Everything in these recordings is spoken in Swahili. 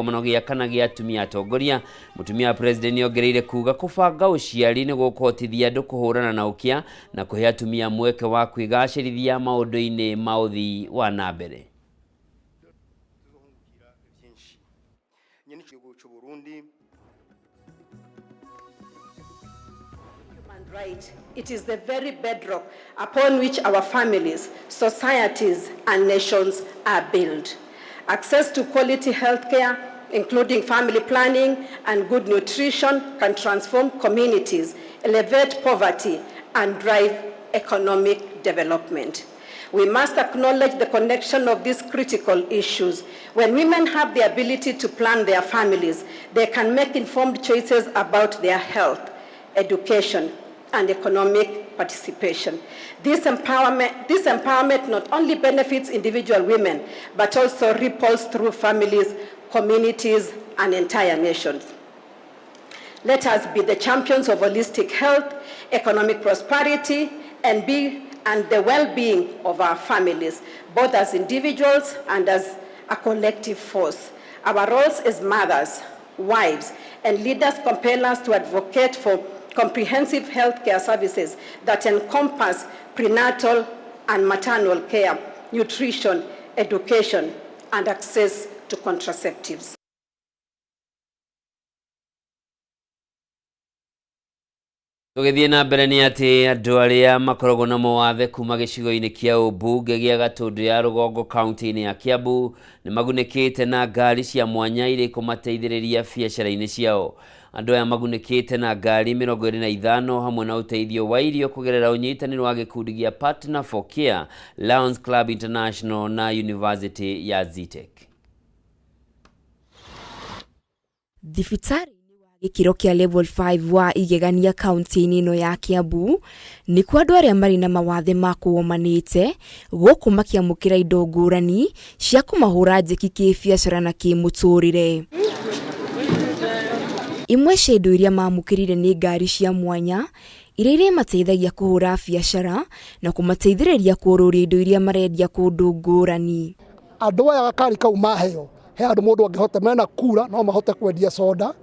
Munogia kana gia atumia atongoria mutumia president ongereire kuga kubanga uciari ni gukothithia andu kuhurana na ukia na kuhe atumia mweke wa kwigacirithia maundu-ini ma uthii wa nambere. Right. It is the very bedrock upon which our families, societies, and nations are built. Access to quality health care, including family planning and good nutrition, can transform communities, elevate poverty, and drive economic development. We must acknowledge the connection of these critical issues. When women have the ability to plan their families, they can make informed choices about their health, education, and economic participation. This empowerment not only benefits individual women, but also ripples through families, communities, and entire nations. Let us be the champions of holistic health, economic prosperity, and the well-being of our families, both as individuals and as a collective force. Our roles as mothers, wives, and leaders compel us to advocate for comprehensive healthcare services that encompass prenatal and maternal care, nutrition, education, and access to contraceptives. Tugithie na mbere ni ati andu aria makorogo na mawathe kuma gicigo-ini kia ubunge gia Gatundu ya Rugongo county-ini ya Kiambu ni magunikite na ngari cia mwanya iria kumateithiriria biacara-ini ciao. Andu aya magunikite na ngari 25 hamwe na uteithio wa irio kugerera unyitaniro wa gikundi gia Partner for Care, Lions Club International na University ya Zitek. Thibitari gikiro kia level 5 wa igegania county-ini ino ya Kiambu ni kwa andu aria mari na mawathe ma kuomanite guku makiamukira indo ngurani cia kumahura njeki kibiacara na kimuturire. Imwe cia indo iria mamukirire ni ngari cia mwanya iria mateithagia kuhura biacara na kumateithĩrĩria kururia indo iria marendia kundu ngurani. Andu aya gakari kau maheo he andu mundu angihota mena kura no mahote kwendia soda,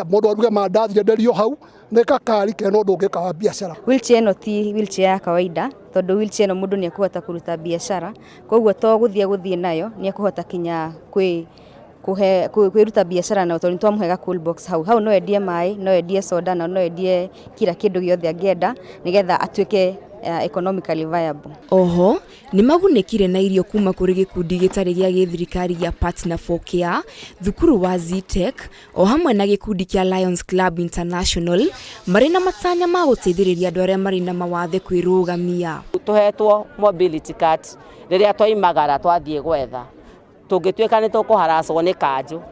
mundu aruge mandathi enderio hau ne kakari ke no ndungika wa biacara. Wheelchair no ti wheelchair ya kawaida tondu wheelchair no mundu ni akuhota kuruta biacara, koguo to guthie nayo ni akuhota kinya kwiruta biacara na tondu twamuhega cool box hau no endie mai, no endie soda na no endie kila kindu giothe angienda nigetha atuike economically viable. Oho ni magunikire na irio kuma kuri gikundi gitari gia githirikari gia Partner for Care, thukuru wa Zitek o hamwe na gikundi kia Lions Club International mari na matanya ma guteithiriria andu aria mari na mawathe kwirugamia. Tuhetwo mobility card riria twaimagara twathie gwetha tungituika ni tukuharacwo ni kanju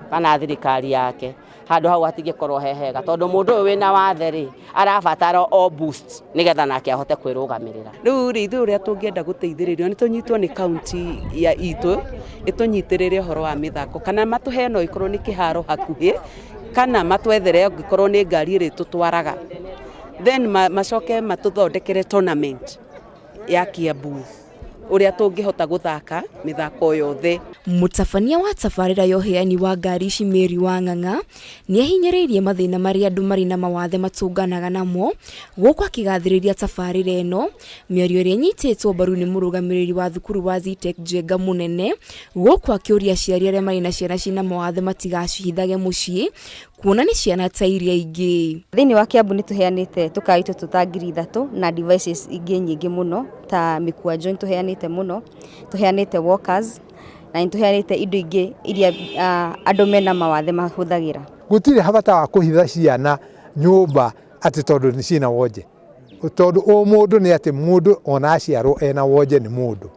kana thirikari yake handu hau hatigikorwo hehega tondu mundu uyu wina wathe ri arabatara o boost nigetha nake ahote kwirugamirira. Riu ri ithu uria tungienda guteithiririo ni tunyitwo ni county ya itu itunyitirire horo wa mithako kana matuhe no ikorwo ni kiharo hakuhi kana matwethere ngikorwo ni ngari iri tutwaraga then macoke matuthondekere tournament ya Kiambu uria tungihota guthaka mithako yothe. Mutabania wa tabarira yo heani wa ngari ici Meri wa Ng'ang'a ni ahinyiririe mathina mari andu mari na mawathe matunganaga namo gukwa kigathiriria tabarira eno mĩario ĩrĩa nyitĩtwo mbaru ni murugamiriri wa thukuru wa Zitek Jenga Munene gukwa kiuria ciari aria mari na ciana cina mawathe matigacihithage mucii kuona ni ciana ta iria ingi. Thini wa Kiambu ni tuheanite tukaito tutangiri 3 na devices ingi nyingi muno ta mikua joint tuheanite muno, tuheanite walkers na tuheanite indo ingi iria andu mena mawathe mahuthagira. Gutire habata wa kuhitha ciana nyumba ati tondu ni cina wonje, tondu o mundu ni ati mundu ona aciarwo ena wonje ni mundu,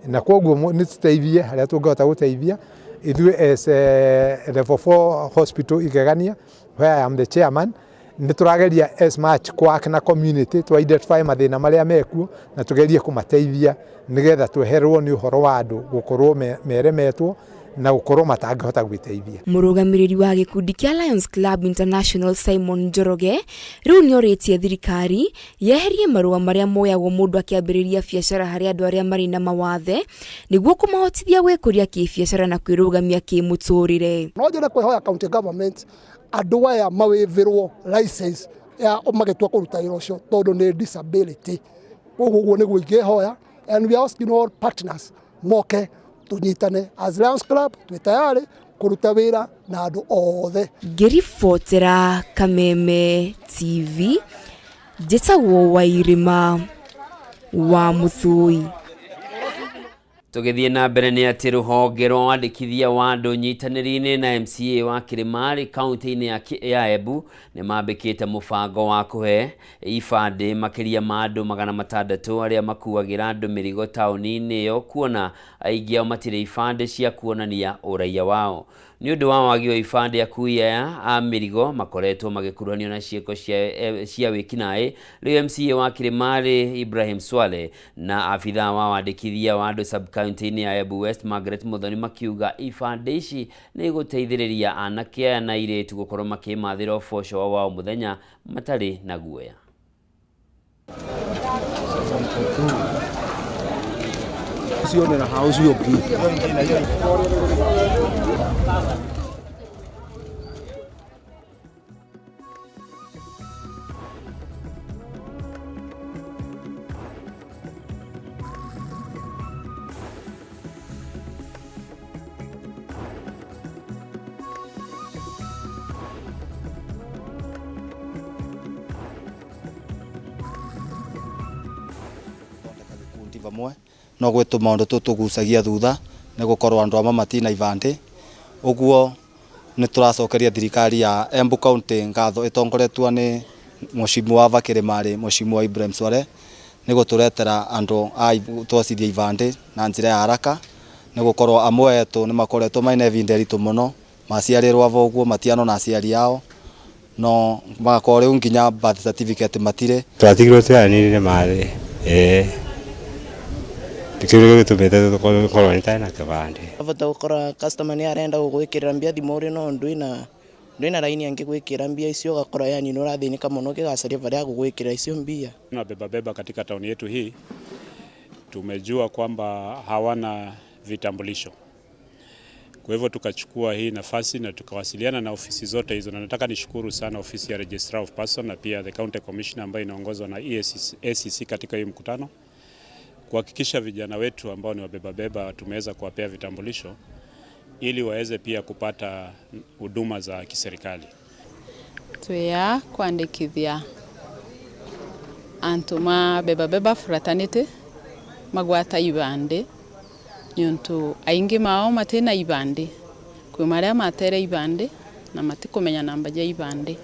na koguo ni tuteithie haria tungihota guteithia ithuĩ as level 4 hospital igegania where I am the chairman ni turageria as much kwak na community to identify mathina maria mekuo na tugerie kumateithia nigetha tweherwo ni uhoro wa andu gukorwo meremetwo na gukorwo matangihota gwiteithia. Murugamiriri wa gikundi kia Lions Club International Simon Njoroge riu ni oritie thirikari yeherie marua maria moyagwo mundu akiambiriria biacara hari andu aria mari na mawathe niguo kumahotithia gwikuria kibiacara na kwirugamia kimuturire. No njira kwihoya county government andu aya mawitherwo license ya magetua kuruta wira ucio tondu ni disability. Koguo niguo ingihoya, and we are asking all partners moke tunyitane as Lions Club twitayari kuruta wira na andu othe. Ngiribotera Kameme TV Gitau wa irima wa Muthui. Tugithie na mbere ni ati ruhonge rwa wandikithia wa andu nyitaniri-ini na MCA wa Kirimari kaunti-ini ya Embu ni mambikite mubango wa kuhe ibande makiria ma andu 600 aria makuagira andu mirigo tauni-ini yo kuona aingi ao matire ibande cia kuonania uraia wao. Ni undu wa wagi wa ibande akuia a mirigo makoretwo magikuranio na cieko cia wikinai. Riu MCA wa Kirimari Ibrahim Swale na afitha wa wandikithia wa andu county-ini ya Embu West Margaret Muthoni makiuga ibande ici ni guteithiriria anake na iretu gukorwo makimathira uboco wao muthenya matari na guoya. Vamwe no gwituma undu tutugucagia thutha ni gukorwo andu ama matina ibande. Uguo ni turacokeria thirikari ya Embu County ngatho itongoretwa ni Mheshimiwa wa Kirimari Mheshimiwa Ibrahim Swale ni guturetera andu twacithia ibande na njira ya haraka ni gukorwo amwe etu ni makoretwo maina ibinde ritu muno maciarirwo avo uguo matiano na aciari yao no makore nginya birth certificate matire twatigirwo tuanire mari tikiri gutumete tukorwo ni taina kibande avata gukora customer ni arenda gugwikirira mbia thimuri no ndwina raini yangi gwikira mbia icio gakora yani no rathinika muno kigacaria varia gugwikira icio mbia. Tunabeba katika tauni yetu hii tumejua kwamba hawana vitambulisho. Kwa hivyo tukachukua hii nafasi na tukawasiliana na ofisi zote hizo, na nataka nishukuru sana ofisi ya Registrar of Person na pia the County Commissioner ambayo inaongozwa na ACC katika hii mkutano kuhakikisha vijana wetu ambao ni wabeba tumeweza kuwapea vitambulisho ili waweze pia kupata huduma za kiserikali. Tuya kuandikithia antuma beba fraternity magwata ibande nyuntu aingi mao matena ibande kwi maria matere ibande na matikumenya namba ya ibande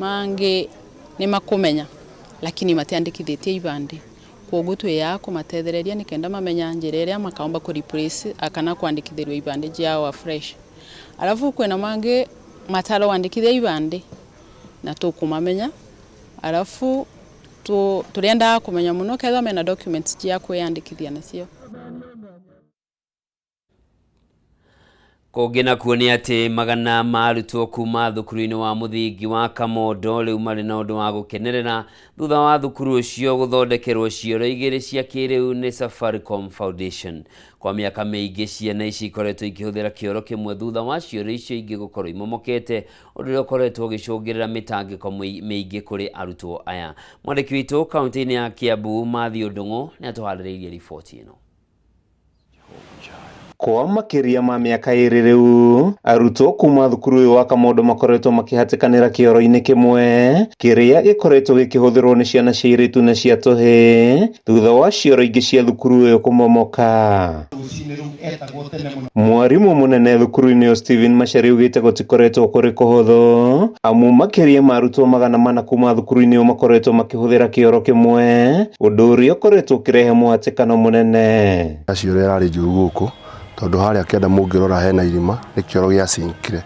mange ni makumenya lakini matiandikithitie ibande. Koguo tuya kumatethereria nikenda mamenya njira iria makaomba ku replace akana kuandikithirwa ibande jiao fresh. Alafu kwena mange matalo wandikithia ibande na tukumamenya. Alafu turienda kumenya muno ketha mena documents jia kwiyandikithia nacio. Kogena kuoni ati magana marutwo kuma thukuru-ini wa muthingi wa Kamondo riu mari na undu wa gukenerera thutha wa thukuru ucio guthondekerwo cioro igiri cia kiriu ni Safaricom Foundation. Kwa miaka miingi ciana ici ikoretwo ikihuthira kioro kimwe thutha wa cioro icio ingi gukorwo imomokete undu ria ukoretwo ugicungirira mitangiko miingi kuri arutwo aya. Mwandiki witu kaunti-ini ya Kiambu Mathi Ndungu ni atuhaririirie riboti ino. Kwa makiria ma miaka iri riu arutwo kuma thukuru uyu wa Kamondo makoretwo makihatikanira kioro-ini kimwe kiria gikoretwo gikihuthirwo ni ciana cia iritu na cia tuhi thutha wa cioro ingi cia thukuru uyu kumomoka. Mwarimu munene thukuru-ini uyu Steven Machari ugite gutikoretwo kuri kuhuthu amu makiria ma arutwo 400 kuma thukuru-ini uyu makoretwo makihuthira kioro kimwe undu uria ukoretwo ukirehe muhatikano munene. Cioro irari njuru guku tondu haria kenda mungirora hena irima ni kioro gia sinkire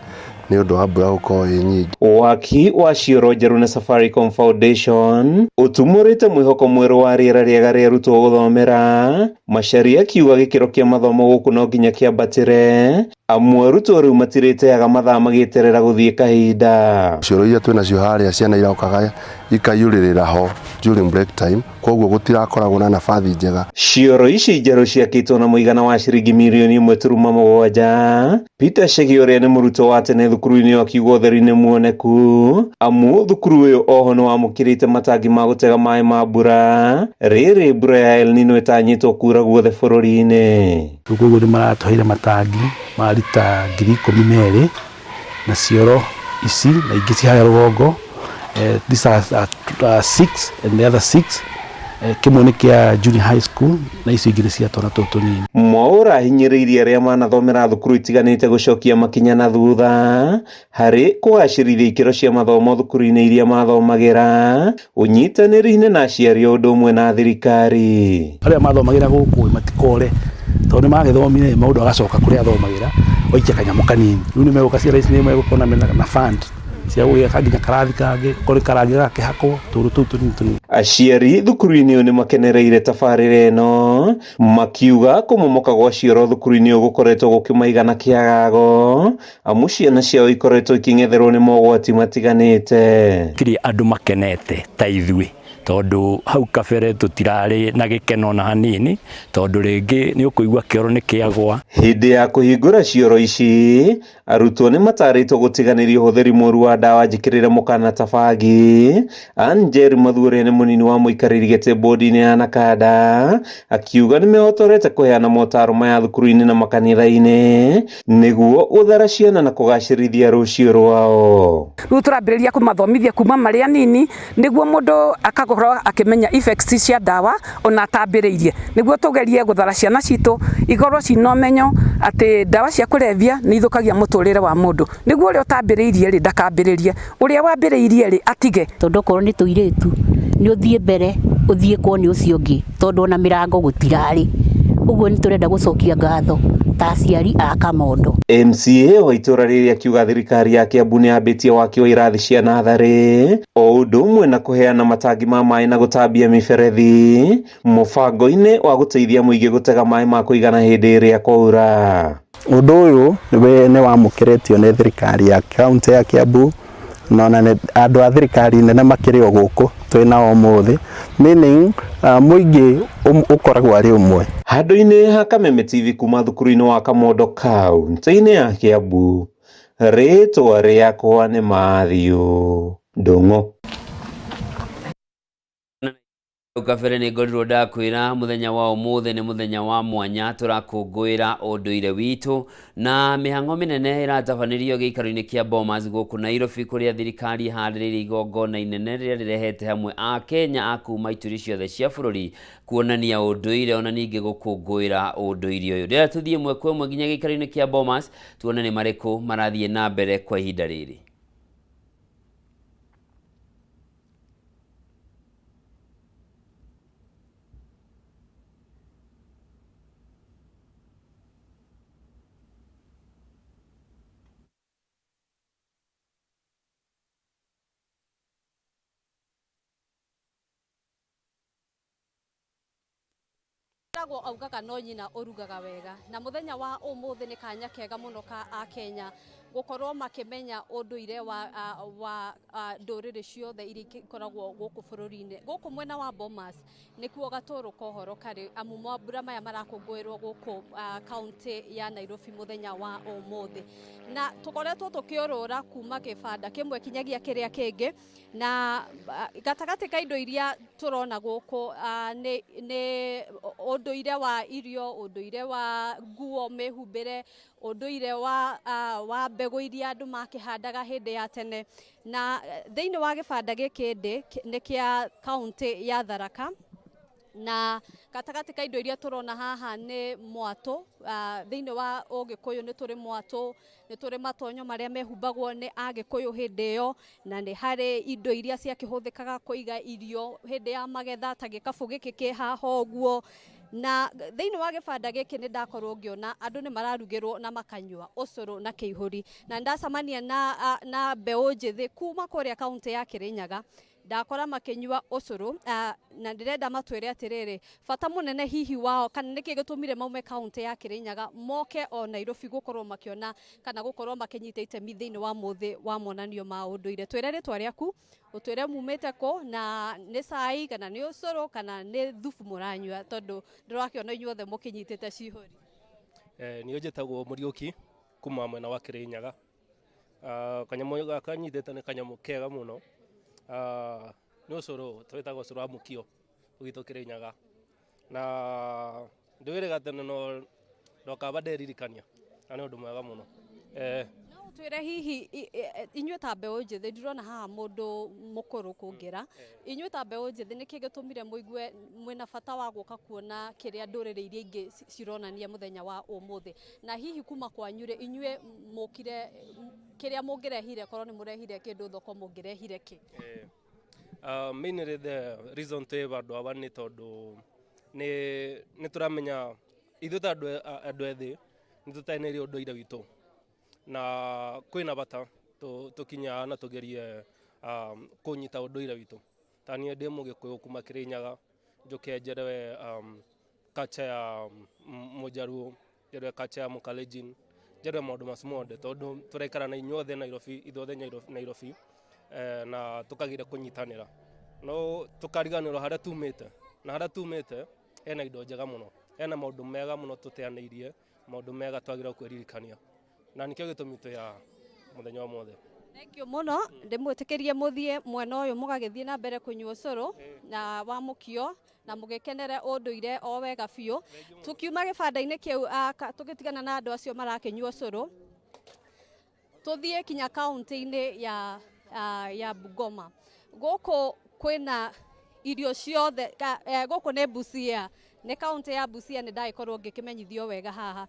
ni undu wa mbura gukorwo i nyingi. Waki wa cioro njeru na Safaricom Foundation utumurite mwihoko mweru wa riera riega ria arutwo guthomera. Machari akiuga gikiro kia mathomo guku no nginya kiambatire amwe arutwo rĩu matirĩteaga mathaa magĩeterera gũthiĩ kahinda. Cioro iria twĩ nacio harĩa ciana irokaga ikayũrĩrĩra ho during break time, koguo gũtirakoragwo na nabathi njega. Cioro ici njerũ ciakĩtwo na mũigana wa ciringi mirioni 1.7. Peter Shegi ũrĩa nĩ mũrutwo wa tene thukuru-inĩ akiuga ũtheri nĩ muoneku, amu thukuru ũyũ oho nĩ wamũkĩrĩte matangi ma gũtega maĩ ma mbura rĩrĩ mbura ya El Nino ĩtanyĩtwo kuura guothe bũrũri-inĩ. Koguo nĩ maratũheire matangi ma lita 12,000 na cioro ici na ingĩ ciharĩa rũgongo. These are 6 and the other 6 kimwe nĩ kĩa junior high school na icio ingĩ cia twana tũtũ nini. Mwaura hinyĩrĩirie arĩa manathomera thukuru itiganĩte gũcokia makinya na thutha harĩ kũgacĩrithia ikĩro cia mathomo thukuru-inĩ iria mathomagĩra, ũnyitanĩri-inĩ na aciari ũndũ ũmwe na thirikari. Arĩa mathomagĩra gũkũ matikore tondũ nĩ magĩthomire maũndũ agacoka kũrĩa athomagĩra oikia kanyamũ kanini. Rĩu nĩ megũka ciara ici nĩ megũkorwo na fund cia gũgĩaka nginya karathi kangĩ kũrĩ karangi gakĩhakwo tũrũ tũu tũnini. Aciari thukuru-inĩ ũyũ nĩ makenereire tabarĩra ĩno makiuga kũmomoka gwa cioro thukuru-inĩ ũyũ gũkoretwo gũkĩmaigana kĩagago, amu ciana ciao ikoretwo ikĩng'etherwo nĩ mogwati matiganĩte. Kiri andũ makenete ta ithuĩ tondu hau kabere tutirarĩ na gĩkeno na hanini tondu rĩngĩ nĩ ũkũigua kĩoro nĩ kĩagwa. Hĩndĩ ya kũhingũra cioro ici arutwo nĩ matarĩtwo gũtiganĩria ũhũthĩri mũru wa ndawa njĩkĩrĩre mũkana ta bangi. Angel Mathure nĩ mũnini wa mũikarĩri gĩtĩ bodi-inĩ ya Nakada akiuga nĩ mehotorete kũheana motaro maya thukuru-inĩ na makanitha-inĩ nĩguo gũthara ciana na kũgacĩrithia rũciũ rwao. Rĩu tũrambĩrĩria kũmathomithia kuma marĩ anini nĩguo mũndũ akakorwo akĩmenya effects cia ndawa ona atambĩrĩirie, nĩguo tũgerie gũthara ciana citũ ikorwo cina ũmenyo atĩ ndawa cia kũrebia nĩ ithũkagia mũtũrĩre wa mũndũ, nĩguo ũrĩa ũtambĩrĩirie rĩ ndakambĩrĩrie, ũrĩa wambĩrĩirie rĩ atige. Tondũ okorwo nĩ tũirĩtu nĩ ũthiĩ mbere ũthiĩ kuonio ũcio ũngĩ tondũ ona mĩrango gũtirarĩ, ũguo nĩ tũrenda gũcokia ngatho ta aciari a Kamondo. MCA wa itũra rĩrĩ akiuga thirikari ya Kiambu nĩ yambĩtie waki wa irathi cia natharĩ o ũndũ ũmwe na kũheana matangi ma maĩ na gũtambia mĩberethi mũbango-inĩ wa gũteithia mũingĩ gũtega maĩ ma kũigana hĩndĩ ĩrĩa kwaura. Ũndũ ũyũ nĩ wamũkĩrĩtio nĩ thirikari ya kaunti ya Kiambu na andũ a thirikari nene makĩrĩ o gũkũ twĩna ũmũthĩ, meaning mũingĩ ũkoragwo arĩ ũmwe. Handũ-inĩ ha Kameme TV kuma thukuru-inĩ wa Kamondo kaunti-inĩ ya Kiambu, rĩtwa rĩakwa nĩ Mathiũ Ndũng'ũ. Kabere nĩ ngorirwo ndakwĩra mũthenya wa ũmũthĩ nĩ mũthenya wa mwanya tũrakũngũĩra ũndũire witũ na mĩhang'o mĩnene ĩratabanĩrio gĩikaro-inĩ kĩa Bomas gũkũ Nairobi kũrĩa thirikari ĩharĩrĩirie igongona inene rĩrĩa rĩrehete hamwe a Kenya a kuma ituri ciothe cia bũrũri kuonania ũndũire ona ningĩ gũkũngũĩra ũndũire ũyũ. Rĩrĩa tũthiĩ ĩmwe kwa ĩmwe nginya gĩikaro-inĩ kĩa Bomas tuone nĩ marĩkũ marathiĩ na mbere kwa ihinda rĩrĩ. Augaga no nyina ũrugaga wega na mũthenya wa ũmũthĩ nĩ kanya kega mũno ka a Kenya gũkorwo makĩmenya ũndũire wa ndũrĩrĩ ciothe iria ikoragwo gũkũ bũrũri-inĩ. Gũkũ mwena wa Bomas nĩkuo gatũrũ kohoro karĩ amu mambura maya marakũngũĩrwo gũkũ kaunti ya Nairobi mũthenya wa ũmũthĩ, na tũkoretwo tũkĩũrũra kuma kĩbanda kĩmwe kinyagia kĩrĩa kĩngĩ na gatagatĩ ka indo iria tũrona gũkũ nĩ ũndũire wa irio, ũndũire wa nguo mĩhumbĩre, ũndũire wa mbegũ iria andũ makĩhandaga hĩndĩ ya tene, na thĩinĩ wa gĩbanda gĩkĩ nĩ kĩa kaunti ya Tharaka na gatagatĩ ka indo iria tũrona haha nĩ mwatũ. Thĩinĩ wa Ũgĩkũyũ nĩ tũrĩ mwatũ, nĩ tũrĩ matonyo marĩa mehumbagwo nĩ Agĩkũyũ hĩndĩ ĩyo, na nĩ harĩ indo iria ciakĩhũthĩkaga kũiga irio hĩndĩ ya magetha ta gĩkabũ gĩkĩ kĩ haha ũguo. Na thĩinĩ wa gĩbanda gĩkĩ nĩ ndakorwo ngĩona andũ nĩ mararugĩrwo na makanyua ũcũrũ na kĩihũri, na ndacemania na mbeũ njĩthĩ kuma kũrĩa kaunti ya Kĩrĩnyaga ndakora makinyua ucuru na ndirenda matwire atiriri bata munene hihi wao kana niki gitumire maume county ya Kirinyaga moke o Nairobi gukorwo makiona kana gukorwo makinyita itemi thiini wa muthi wa monanio ma unduire. Twire ritwa riaku, utwire mumite ku na ni cai kana ni ucuru kana ni thubu muranyua tondu ndirakiona inyuothe mukinyitite cihuri. Niyo njitagwo Muriuki kuma mwena wa Kirinyaga. Kanyamu gaka nyitete ni kanyamu kega muno. Ni ucuru twitagwo ucuru wa mukio ugito Kirinyaga na ndiwire gatene no ndokaba nderirikania na ni undu mwega muno. No twire hihi inyue ta mbeu njithi ndirona haha mundu mukuru kungira inyue ta mbeu njithi niki gitumire muigue mwina bata wa guka kuona kiria ndurire iria ingi cironania muthenya wa umuthi na hihi kuma kwanyure inyue mukire kiria mungirehire korwo ni murehire kindu thoko mungirehire ki? Mainly the reason to bandu aba ni tondu ni turamenya ithu ta andu ethi ni tutainirie unduire witu na kwina bata tukinya na tugerie kunyita unduire witu. Tani ndi mugikuyu kuma Kirinyaga njuke njerewe culture ya Mujaruo, njerewe culture ya Mukalenjin, njerewe maundu macimothe tondu turaikara na inyuothe Nairobi, ithuothe Nairobi na tukagire kunyitanira no tukariganirwo haria tumite na haria tumite ena indo njega muno, ena maundu mega muno tuteanirie, maundu mega twagira kwiririkania na nikio gitumite ya muthenya wa mothe. Thank you muno, ndimwitikirie muthie mwena uyu mugagithie na mbere kunyua ucuru na wa mukio na mugikenere unduire o wega biu. Tukiuma gibanda-ini kiu tugitigana na andu acio marakinyua ucuru tuthie kinya kaunti-ini ya Bungoma. Guku kwina irio ciothe guku ni Busia, ni kaunti ya Busia, ni ndaikorwo ngikimenyithio wega haha.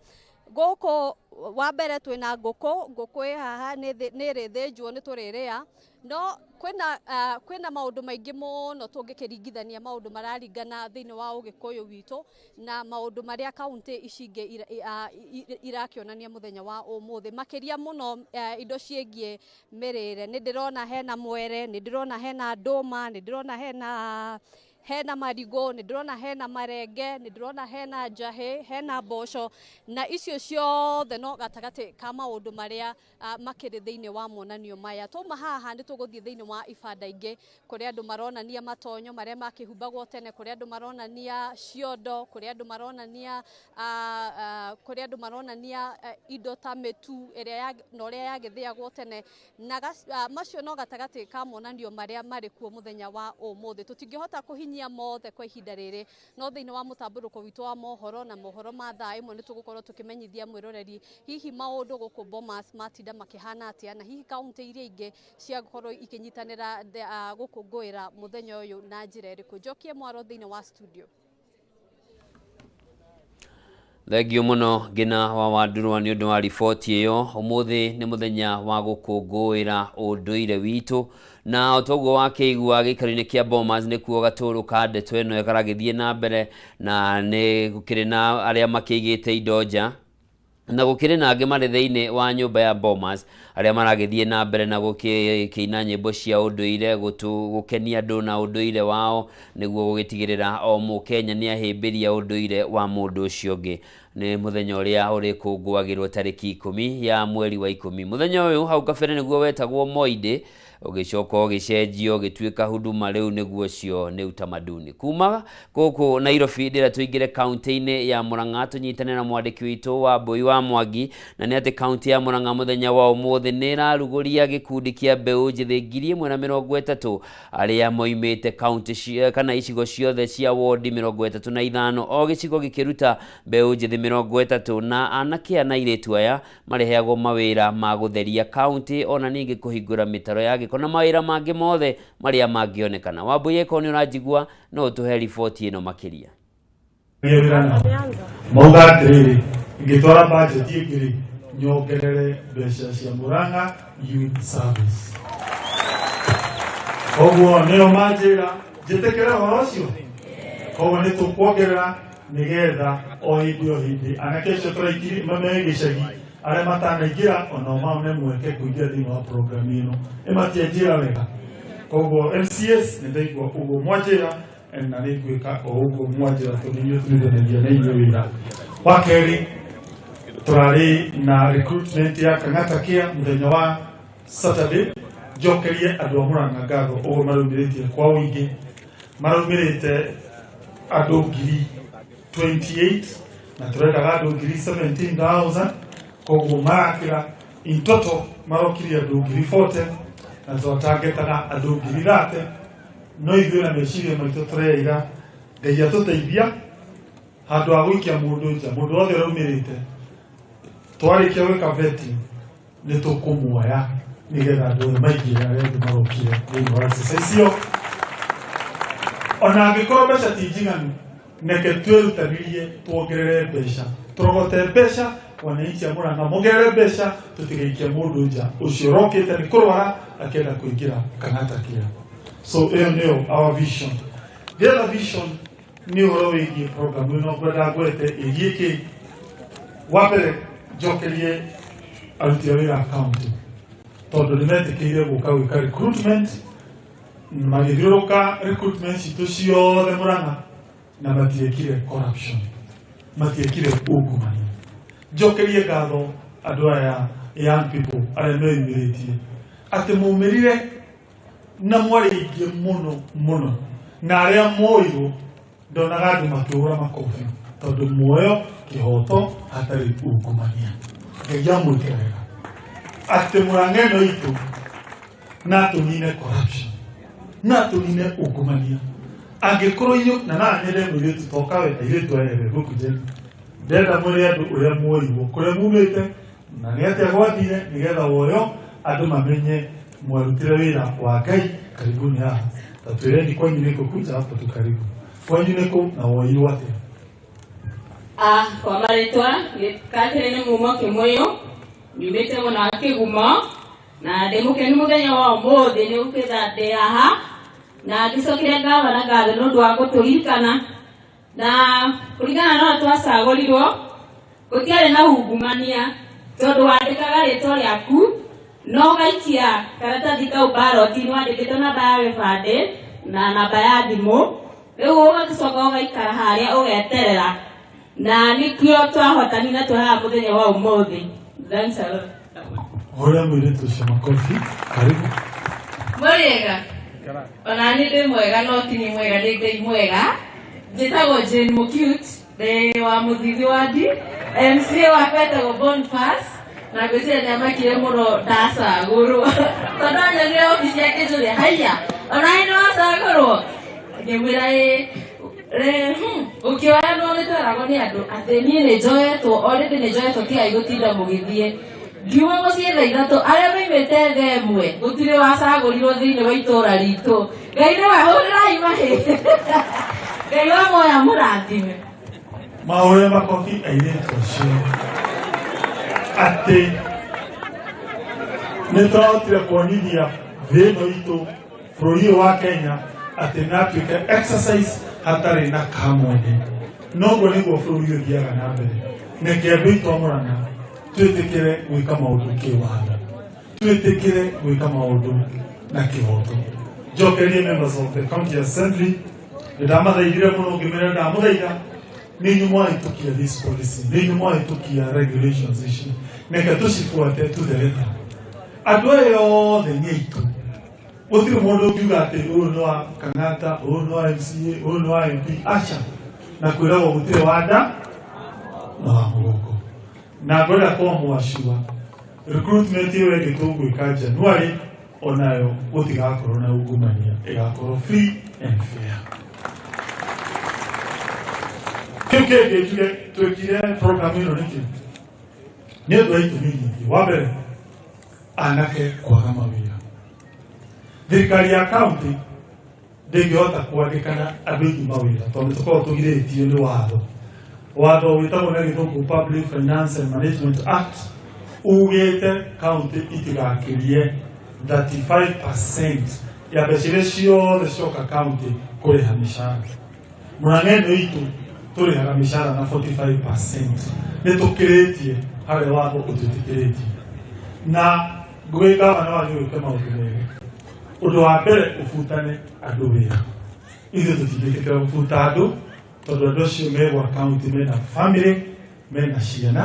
Guku wa mbere twina nguku haha ni rithinjwo ni turiria no kwina maundu maingi muno tungikiringithania maundu mararingana thiini wa ugikuyu witu na maundu maria kaunti ici ingi irakionania muthenya wa umuthi makiria muno indo ciengie mirire. Ni ndirona hena mwere, ni ndirona hena nduma, ni ndirona hena marigo, ni ndirona hena marenge, ni ndirona hena njahi, hena mboco na icio ciothe no gatagati ka maundu maria makiri thiini wa monanio maya. Tuma haha ni tuguthie thiini wa ibanda ingi kuria andu maronania matonyo maria makihumbagwo tene, kuria andu maronania ciondo, kuria andu maronania indo ta mitu iria no ria yagithiagwo tene na macio no gatagati ka monanio maria mari kuo muthenya wa umuthi. Tutingihota kuhinyia mothe kwa ihinda riri no thiini wa mutamburuko witu wa mohoro na mohoro ma thaa imwe ni tugukorwo tukimenyithia mwiroreri hihi maundu guku Bomas matinda makihana atia na hihi kaunti iria ingi cia gukorwo ikinyitanira gukunguira muthenya uyu na njira iriku. Njokie mwaro thiini wa studio. Thengio muno ngina wa Wandurwa ni undu wa riboti iyo. Umuthi ni muthenya wa gukunguira unduire witu na otoguo wakeigua gikari-ini kia Bomas ni kuo gaturu ka ndeto ino ikaragithie na mbere na ni gukiri na aria makiigite indo nja na gukiri na angi mari thiini wa nyumba ya Bomas aria maragithie na mbere na gukiina nyimbo cia unduire gukenia andu na unduire wao niguo gugitigirira o Mukenya ni ahimbiria unduire wa mundu ucio ungi. Ni muthenya uria uri kungwagirwo tariki 10 ya mweri wa 10. Muthenya uyu hau kabere niguo wetagwo Moide ugicoka ugicenjio gituika huduma riu niguo cio ni utamaduni. Kuma guku Nairobi ndira tuingire kaunti-ini ya Murang'a tunyitane na mwandiki witu wa Mbui wa Mwangi na ni ati kaunti ya Murang'a muthenya wa umuthi ni raruguria gikundi kia mbeu njithi 1030 aria moimite kaunti kana icigo ciothe cia ward 35 o gicigo gikiruta mbeu njithi 30 na anake na iretu aya mareheagwo mawira ma gutheria kaunti ona ningi kuhingura mitaro ya giko na mawira mangi mothe maria mangionekana. Wambui eko ni urajigua no utuhe riboti ino makiria. Mauga atiriri ngitwara budget igiri nyongerere mbeca cia Murang'a Youth Service. Koguo nio manjira njitikire horo ucio koguo ni tukwongerera nigetha o hindi anake cio turaikiri mame gicagi aria matanaingira ona mao ne mweke kuingira thiini wa program ino imatienjira wega koguo MCS nä ndaigua å guo mwanjä ra na nä ngwä ka o å guo mwanjä ra tondå inyuä tå nithanagia na inyuä wä ra. Wa kerä tå rarä na recruitment ya Kang'ata Care må thenya wa Saturday. Njokerie andå a Murang'a ngatho å guo maraumä rä tie kwa wå ingä, maraumä rä te andå 28 na tå rendaga andå 17,000 koguo marakä ra in total marokirie andå 40 na twatangetaga andå 30 no ithuĩ na meciria maitũ tũreira Ngai atũteithia handũ ha gũikia mũndũ nja, mũndũ wothe ũraumĩrĩte twarĩkia gwĩka vetting nĩ tũkũmuoya nĩgetha andũ othe maingĩre arĩa angĩ marokire thĩinĩ wa exercise ĩyo. Ona angĩkorwo mbeca ti njiganu, neke twĩrutanĩrie tuongerere mbeca, tũrogote mbeca wananchi a Murang'a mongerere mbeca, tũtigaikia mũndũ nja ũcio ũrokĩte nĩ kũrwara akĩenda kũingĩra Kang'ata Care. So ĩyo nĩyo our vision. The other vision nĩ ũhoro wĩgiĩ program ĩno ngwenda ngwete ĩgiĩ kĩ. Wa mbere njokerie aruti a wĩra a county tondũ nĩ metĩkĩire gũka gwĩka recruitment, magĩthiũrũka recruitment citũ ciothe Murang'a na matiekire corruption, matiekire ungumania. Njokerie ngatho andũ aya young people arĩa meyumĩrĩtie atĩ maumĩrire na mwarĩ aingĩ mũno mũno, na arĩa moirwo ndonaga andũ makĩhũra makobi tondũ muoyo kĩhoto hatarĩ ungumania. Ngai amwĩke wega atĩ Murang'a ĩno itũ na tũnine corruption na tũnine ungumania. Angĩkorwo inyuĩ na nanyende mũirĩtu toka we airĩtu aya ere gũkũ ndenda mwĩre andũ ũrĩa muoirwo kũrĩa mumĩte na nĩ atĩa gwathire nĩgetha woyo andũ mamenye mwarutire wĩra wa Ngai. Karibuni haha ta twĩreni kwanyu nĩ kũ, kuja hapo tu karibu kwanyu nĩ kũ na woirwo atĩa? Kwa marĩtwa Catherine nĩ muuma Kĩmũyũ, nyumĩte mwena wa Kĩgumo na ndĩ mũkenu mũthenya wa ũmũthĩ nĩ gũkĩtha ndĩ haha na ngĩcokire ngavana ngatho nĩ ũndũ wa gũtũririkana na kũringana na ũrĩa twacagũrirwo gũtiarĩ na ungumania tondũ wandĩkaga rĩtwa rĩaku no ũgaikia karatathi kau mbaroti-inĩ wandĩkĩtwo namba ya gĩbandĩ na namba ya thimũ, rĩu ũgagĩcoka ũgaikara harĩa ũgeterera na nĩkĩo twahotani na twahaha mũthenya wa ũmũthĩ. Thanks a lot. Hoya mũirĩtu ũcio makobi. Karibu. Mũrĩega. Ona nĩ ndĩ mwega no ti nĩ mwega, nĩ Ngai mwega. Njĩtagwo Jane Mũcute, ndĩ wa Mũthithi wadi, MCA wa Petagwo Boniface na ngwĩciria nĩ amakire mũno ndacagũrwo tondũ anyonire obici yake njũria haiya ona nĩ wacagũrwo ngĩmwĩra ũkĩoyanwo nĩ tweragwo nĩ andũ atĩ niĩ nĩ njoetwo, already nĩ njoetwo tigai gũtinda mũgĩthiĩ. Ngiuma mũciĩ thaa ithatũ, arĩa moimĩte thaa ĩmwe gũtirĩ wacagũrirwo thĩinĩ wa itũũra ritũ. Ngai nĩ wahũrĩrai mahĩ. Ngai wa moya mũrathime. Mahũre makobi airĩtu acio atĩ nĩ tũrahotire kuonithia thĩ ĩno itũ bũrũri ũyũ wa Kenya atĩ nĩ atuĩke exercise hatarĩ na kamwene. Noguo nĩguo bũrũri ũyũ ũthiaga na mbere. Nĩkĩ andũ aitũ a Murang'a twĩtĩkĩre gwĩka maũndũ kĩwatho, twĩtĩkĩre gwĩka maũndũ na kĩhoto. Njokerie members of the county assembly, nĩndamathaithire mũno ngĩmera ndamũthaitha nĩ inyuĩ mwahĩtũkia this policy, nĩ inyuĩ mwahĩtũkia regulations ici, nĩke tũcibuate to the letter. Andũ aya othe nĩ aitũ, gũtirĩ mũndũ ũngiuga atĩ ũyũ nĩ wa Kang'ata, ũyũ nĩ wa MCA, ũyũ nĩ wa MP. Aca na kwĩragwo gũtirĩ wa nda na wa mũgongo. Na ngwenda kwa mwacua recruitment ĩyo ĩngĩ tũgwĩka January onayo gũtigakorwo na ungumania, ĩgakorwo free and fair. Kĩu kĩngĩ twĩkire program ĩno nĩkĩ nĩ ũndũ wa itũmi nyingĩ. Wa mbere anake kwaga mawĩra. Thirikari ya county ndĩngĩhota kwandĩkana andũ aingĩ mawĩra tondũ tũkoragwo tũgirĩtio nĩ watho wĩtagwo na gĩthũngũ Public Finance and Management Act ugĩte county itigakĩrie 35% ya mbeca iria ciothe cioka county kũrĩha mĩcara. Murang'a ĩno itũ tũrĩhaga mĩcara na 45%. Nĩ tũkĩrĩtie harĩa watho ũtwĩtĩkĩrĩtie na gwĩ gavana wanyu gwĩka maũndũ mega. Undu wa mbere ufutane andu wira. Ithuĩ tũtingĩtĩkĩra gũbuta andũ tondũ andũ acio me gwa kaunti mena family mena ciana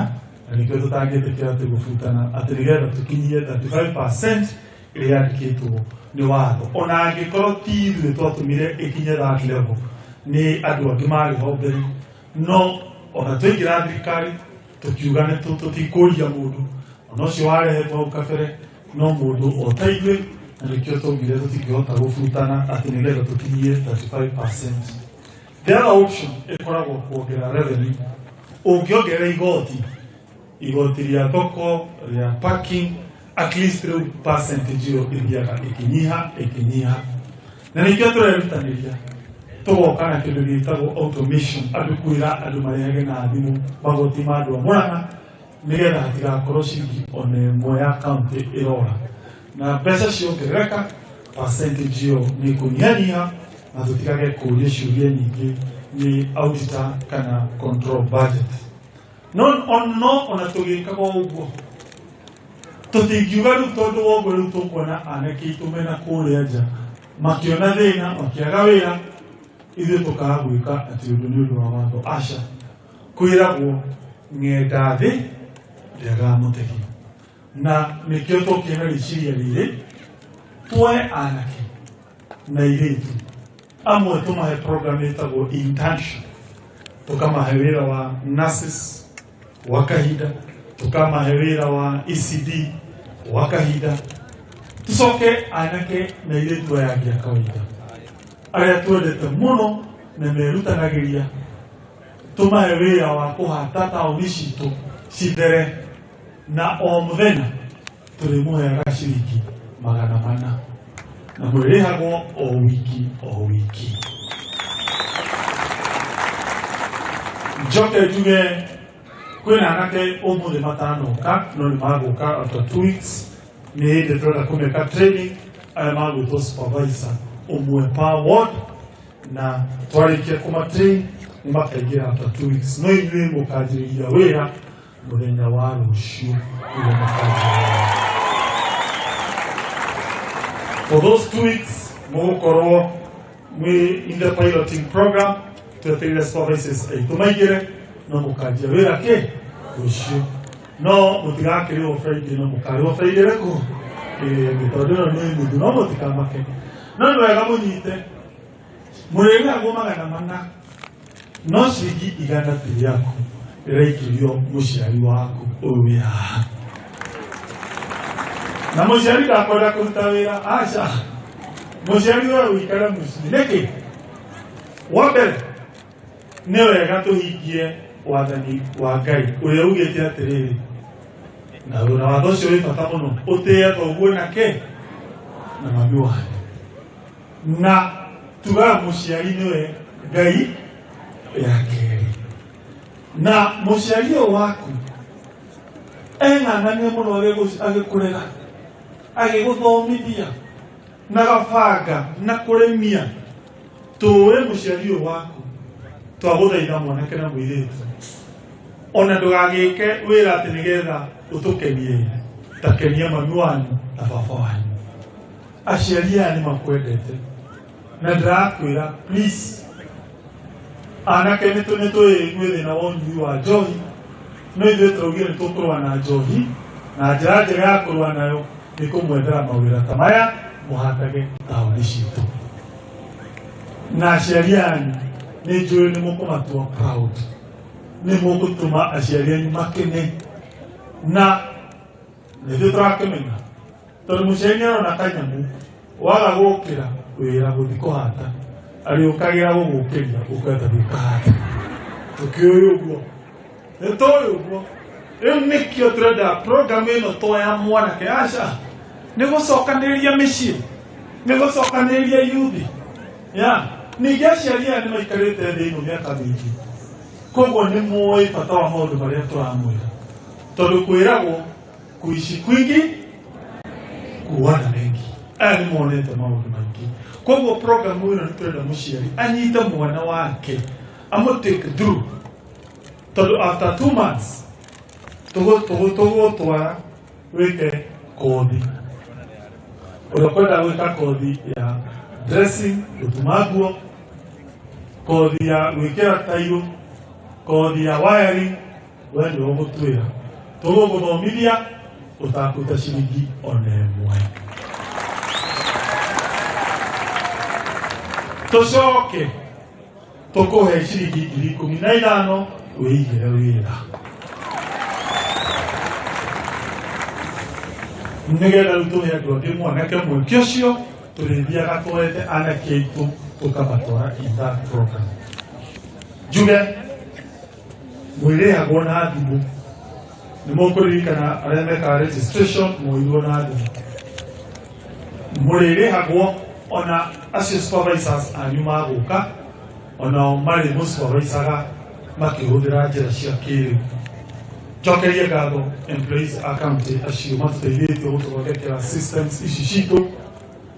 na nĩkĩo tũtangĩtĩkĩra atĩ gũbutana atĩ nĩgetha tũkinyie 35% ĩrĩa yandĩkĩtwo nĩ watho. Ona angĩkorwo ti ithuĩ twatũmire ĩkinye that level nĩ andũ angĩ marĩ ho mbere, no ona twaingĩra thirikari tũkiuga nĩ tũtikũria mũndũ ona ũcio warehetwo hau kabere no mũndũ o ta ithuĩ na nĩkĩo twaugire tũtingĩhota gũbutana atĩ nĩgetha tũkinyie 35%. The other option ĩkoragwo kuongerera revenue. Ũngĩongerera igoti rĩa thoko rĩa parking at least rĩu percentage ĩyo ĩthiaga ĩkĩnyiha na nĩkĩo tũrerutanĩria tũgoka na kĩndũ gĩtagwo automation, andũ kwĩra andũ marehage na thimũ magoti ma andũ a Mũrang'a nĩgetha hatigakorwo ciringi ona ĩmwe ya kaunti ĩrora, na mbeca ciongerereka percentage ĩyo nĩ kũnyihanyiha na tũtigage kũũria ciũria nyingĩ nĩ auditor kana control budget. No ona tũgĩkaga ũguo tũtingiuga rĩu tondũ wa ũguo rĩu tũkuona anake aitũ mena kũrĩa nja makĩona thĩna makĩaga wĩra ithuĩ tũkaga gwĩka atĩ ũndũ nĩ ũndũ wa watho. Aca, kwĩragwo ng'enda thĩ ndĩagaga mũtegi, na nĩkĩo tũkĩona rĩciria rĩrĩ tuoe anake na airĩtu amwe tũmahe program ĩtagwo internship, tũkamahe wĩra wa nurses wa kahinda, tũkamahe wĩra wa ECD wa kahinda, tũcoke anake na airĩtu aya angĩ a kawaida arĩa twendete mũno na merutanagĩria tũmahe wĩra wa kũhata taũni citũ cithere, na o mũthenya tũrĩmũheaga ciringi 400 na mwĩrĩhagwo o wiki. Njoke njuge kwĩna anake ũmũthĩ matanoka no nĩ magũka after 2 weeks. Nĩ hĩndĩ tũrenda kũmeka training aya magwĩtwo supervisor ũmwe per ward, na twarĩkia kũmatrain nĩ makaingĩra after 2 weeks. No inyuĩ mũkanjĩrĩria wĩra mũthenya wa rũciũ. For those 2 weeks, mũgũkorwo in the piloting program twetereire supervisors aitũ maingĩre no mũkanjia wĩra kĩ rũciũ. No mũtigakĩrĩo Friday no mũkarĩo Friday rĩkũ tondũ ĩno nĩ nuthu no mũtikamake. No nĩ wega mũnyite mũrĩrĩagwo 400 no ciringi 100 yaku ĩraikĩrio mũciari waku ũyũ wĩ haha, na mũciari ndakwenda kũruta wĩra. Aca, mũciari ũyũ ũikare mũciĩ nĩkĩ? Wa mbere nĩ wega tũhingie wathani wa Ngai ũrĩa ugĩte atĩrĩrĩ, na watho ũcio wĩ bata mũno, ũtĩe thoguo na kĩ na mami wanyu, na tugaga mũciari nĩwe Ngai ya kerĩ, na mũciari ũyũ waku eng'ang'anie mũno agĩkũrera agĩgũthomithia na gabanga na kũrĩmia. Tũũĩ mũciari ũyũ waku twagũthaitha mwanake na mũirĩtu ona ndũgagĩke wĩra atĩ nĩgetha ũtũkenie, ta kenia mami wanyu na baba wanyu. Aciari aya nĩ makwendete na ndĩrakwĩra please, anake nĩ tũĩ gwĩthĩna wa ũnyui wa njohi, no ithuĩ tũraugire nĩ tũkũrũa na njohi, na njĩra njega ya kũrũa nayo nĩ kũmwethera mawĩra ta maya mũhatage taũni citũ. Na aciari anyu nĩ njũĩ nĩ mũkũmatua proud, nĩ mũgũtũma aciari anyu makene, na nĩthuĩ tũrakĩmenya tondũ mũciari nĩ arona kanyamũ waga gũkĩra wĩra gũthiĩ kũhata arĩũkagĩra gũgũkĩria ũkwenda gwĩkahata. Tũkĩũĩ ũguo, nĩ tũĩ ũguo. Rĩu nĩkĩo tũrenda program ĩno twoya mwanake. Aca, nĩ gũcokanĩrĩria mĩciĩ, nĩ gũcokanĩrĩria yuthi. Ningĩ aciari aya nĩ maikarĩte thĩ ĩno mĩaka mĩingĩ, koguo nĩ mũĩ bata wa maũndũ marĩa tũramwĩra, tondũ kwĩragwo kuishi kwingi kuona mengi. Aya nĩ monete maũndũ maingĩ, koguo program ĩno nĩ tũrenda mũciari anyite mwana wake amũtake through, tondũ after 2 months tũgũtwara wĩke kothi. unakwenda gwika kothi ya dressing gutuma nguo, kothi ya gwikira tairo, kothi ya wiring, we ndio ũgũtwĩra tũgũgũthomithia ũtakuta ciringi ona ĩmwe. Tũcoke tũkũhe ciringi 15,000 wĩigĩre wĩra, nĩgetha rĩu tũhe andũ angĩ mwanake mweke ũcio tũrĩthiaga twete anake aitũ tũkamatwara in that program. Njuge mwĩrĩhagwo na thimũ, nĩ mũkũririkana arĩa mekaga registration mũirwo na thimũ, mũrĩrĩhagwo ona acio supervisors anyu magũka onao marĩ mũsupervisaga makĩhũthĩra njĩra cia kĩrĩu. Njokerie ngatho employees a county acio matũteithĩtie gũtũthondekera systems ici citũ.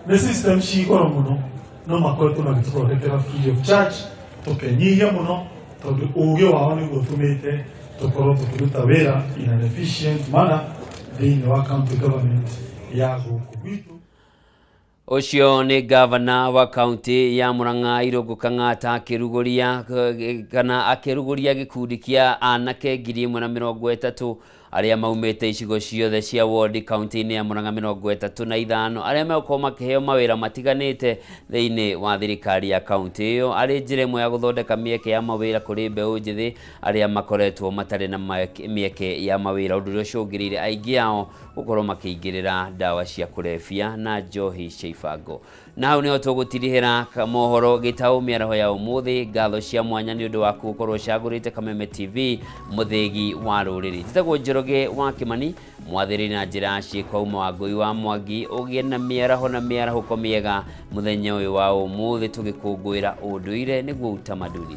Nĩ systems ci goro mũno no makoretwo magĩtũthondekera free of charge, tũkenyihia mũno tondũ ũũgĩ wao nĩguo ũtũmĩte tũkorwo tũkĩruta wĩra in an efficient manner thĩinĩ wa county government ya gũkũ gwitũ. Ucio ni gavana wa kaunti ya Murang'a Irungu Kang'ata akiruguria gikundi kia anake 130 aria maumite icigo ciothe cia ward kaunti-ini ya Murang'a 35 aria megũkorwo makĩheo mawĩra matiganĩte thĩinĩ wa thirikari ya kaunti iyo arĩ njĩra ĩmwe ya gũthondeka mĩeke ya mawĩra kũrĩ mbeũ njĩthĩ aria makoretwo matarĩ na mĩeke ya mawĩra, ũndũ ũrĩa ũcũngĩrĩire aingĩ ao gũkorwo makĩingĩrĩra ndawa cia kũrebia na njohi cia ibango. Na hau nĩho tũgũtirihĩra mohoro Gitau mĩaraho ya ũmũthĩ. Ngatho cia mwanya nĩ ũndũ wa gũkorwo ũcagũrĩte Kameme TV, mũthĩgi wa rũrĩrĩ. Njĩtagwo Njoroge wa Kĩmani, mwathĩrĩ na njĩra ciĩko uma wa Ngũi wa Mwangi, ũgĩe na mĩaraho na mĩarahũko mĩega mũthenya ũyũ wa ũmũthĩ tũgĩkũngũĩra ũndũire nĩguo utamaduni.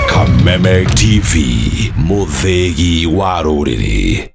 Kameme TV, mũthĩgi wa rũrĩrĩ.